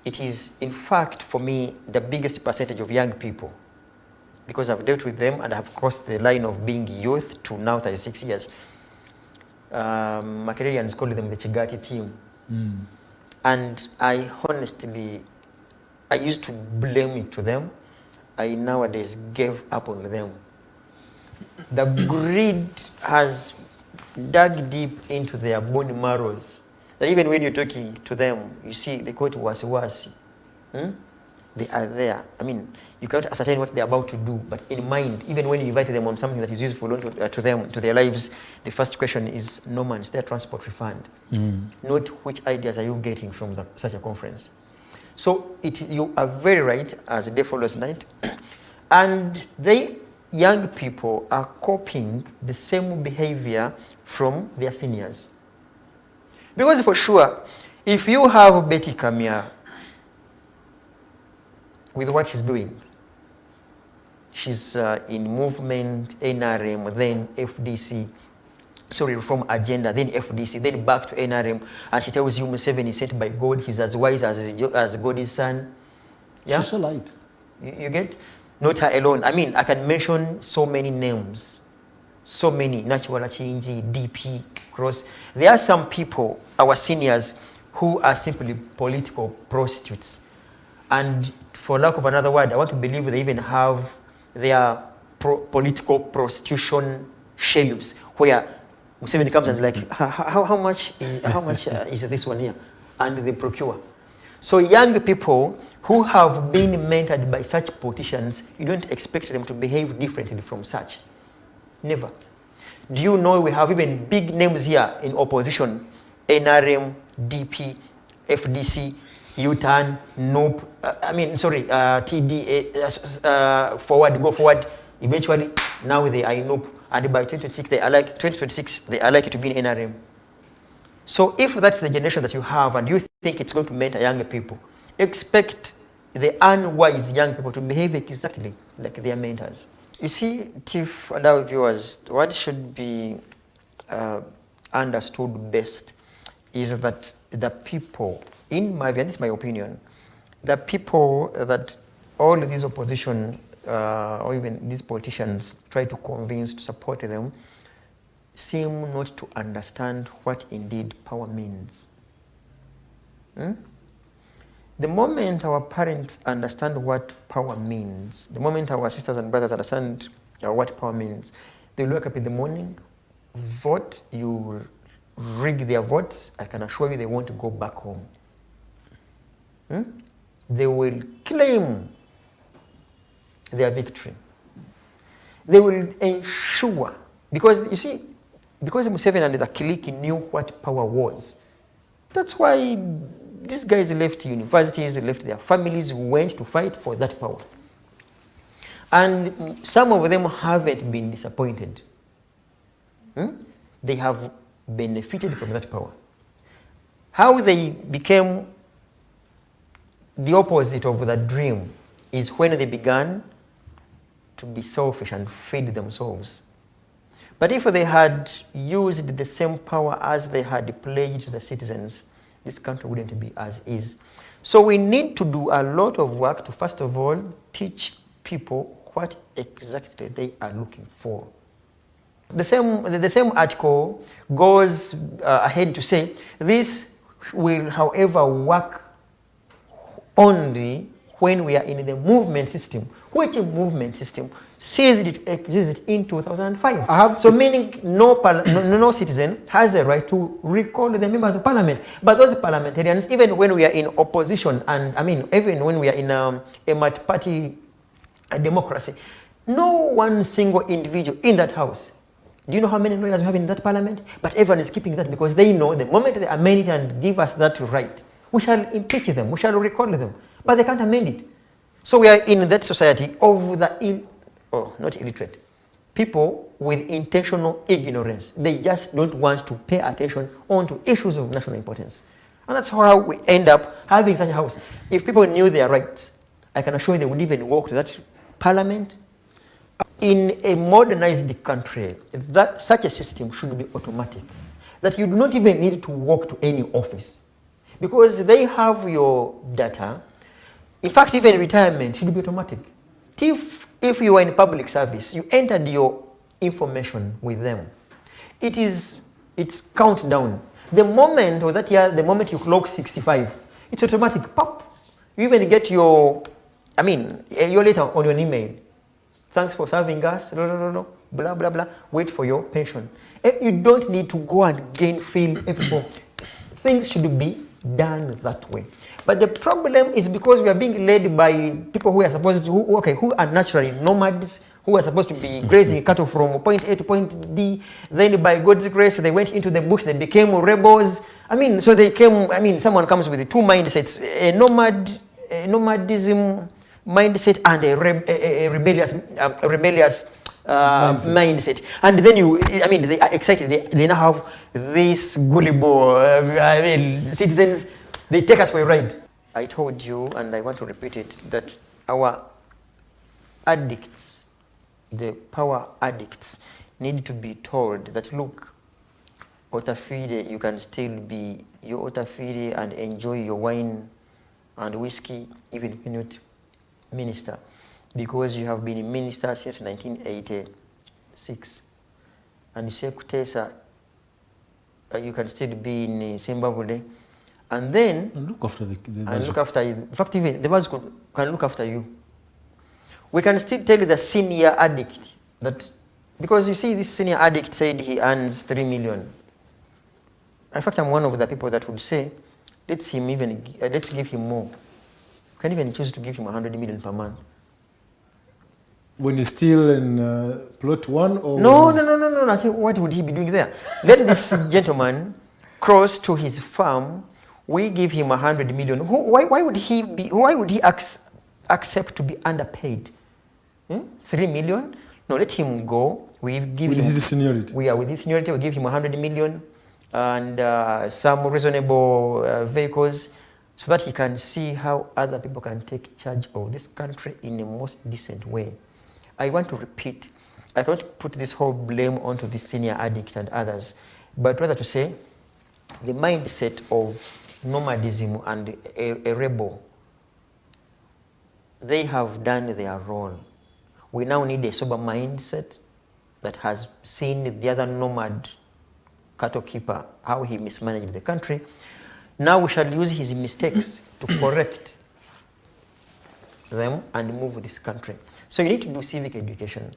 it is, in fact, for me, the biggest percentage of young people, because I've dealt with them and have crossed the line of being youth to now 36 years. Makerelians call them the Chigati team. And I honestly, I used to blame it to them. I nowadays gave up on them. The greed has dug deep into their bone marrows. That even when you're talking to them, you see they call it wasi-wasi. They are there. I mean, you can't ascertain what they're about to do, but in mind, even when you invite them on something that is useful to them, to their lives, the first question is nomads, their transport refund. Not which ideas are you getting from such a conference. So you are very right, as day follows night. And they, young people, are copying the same behavior from their seniors. Because for sure, if you have Betty Kamia with what she's doing, she's in movement, NRM, then FDC, sorry, reform agenda, then FDC, then back to NRM, and she tells you Museveni is sent by God, he's as wise as God's son. Yeah? She's so light. You get? Not her alone. I mean, I can mention so many names. So many. Natural Chinji, DP, Cross. There are some people, our seniors, who are simply political prostitutes. And for lack of another word, I want to believe they even have their political prostitution shelves where Museveni comes and is like, how much is this one here? And they procure. So young people who have been mentored by such politicians, you don't expect them to behave differently from such. Never. Do you know we have even big names here in opposition? NRM, DP, FDC, U-turn, NOP, TDA, forward, go forward. Eventually, now they are in NOP. And by 2026, they are likely to be in NRM. So if that's the generation that you have and you think it's going to mentor younger people, expect the unwise young people to behave exactly like their mentors. You see, Tiff and our viewers, what should be understood best is that the people, in my view, this is my opinion, the people that all these opposition or even these politicians try to convince to support them seem not to understand what indeed power means. The moment our parents understand what power means, the moment our sisters and brothers understand what power means, they wake up in the morning, vote, you rig their votes, I can assure you they won't go back home. They will claim their victory. They will ensure, because you see, because Museveni and the Kiliki knew what power was, that's why these guys left universities, left their families, went to fight for that power. And some of them haven't been disappointed. They have benefited from that power. How they became the opposite of the dream is when they began to be selfish and feed themselves. But if they had used the same power as they had pledged to the citizens, this country wouldn't be as is. So we need to do a lot of work to, first of all, teach people what exactly they are looking for. The same article goes ahead to say, this will, however, work only when we are in the movement system. Which movement system ceased to exist in 2005? So meaning no citizen has a right to recall the members of parliament. But those parliamentarians, even when we are in opposition, and I mean, even when we are in a multi-party democracy, no one single individual in that house. Do you know how many lawyers we have in that parliament? But everyone is keeping that because they know the moment they amend it and give us that right, we shall impeach them, we shall recall them. But they can't amend it. So we are in that society of the, not illiterate, people with intentional ignorance. They just don't want to pay attention onto issues of national importance. And that's how we end up having such a house. If people knew their rights, I can assure you they would even walk to that parliament. In a modernized country, such a system should be automatic. That you do not even need to walk to any office. because they have your data. In fact, even retirement should be automatic. If you are in public service, you entered your information with them. It's countdown. The moment of that year, the moment you clock 65, it's automatic. Pop. You even get your letter on your email. Thanks for serving us. No, blah blah blah. Wait for your pension. You don't need to go and gain fill everywhere. Things should be done that way. But the problem is because we are being led by people who are supposed to, who are naturally nomads, who are supposed to be grazing cattle from point A to point D. Then by God's grace, they went into the bush, they became rebels. So they came, someone comes with two mindsets, a nomadism mindset and a rebellious mindset. And then they are excited. They now have this gullible, citizens. They take us for a ride. I told you, and I want to repeat it, that our addicts, the power addicts, need to be told that, look, Otafide, you can still be your Otafide and enjoy your wine and whiskey, even if you're not minister, because you have been a minister since 1986. And you say, Kutesa, you can still be in Zimbabwe. And then look after look after you. In fact, even the Bazu can look after you. We can still tell the senior addict that, because you see, this senior addict said he earns 3 million. In fact, I'm one of the people that would say, let's give him more. You can even choose to give him 100 million per month. When he's still in plot 1, or no. What would he be doing there? Let this gentleman cross to his farm. We give him 100 million. Why would he accept to be underpaid? 3 million? No, let him go. We give with him his seniority. With his seniority, we give him 100 million and some reasonable vehicles, so that he can see how other people can take charge of this country in a most decent way. I want to repeat, I can't put this whole blame onto the senior addict and others, but rather to say the mindset of nomadism and a rebel, they have done their role. We now need a sober mindset that has seen the other nomad cattle keeper, how he mismanaged the country. Now we shall use his mistakes to correct them and move this country. So you need to do civic education.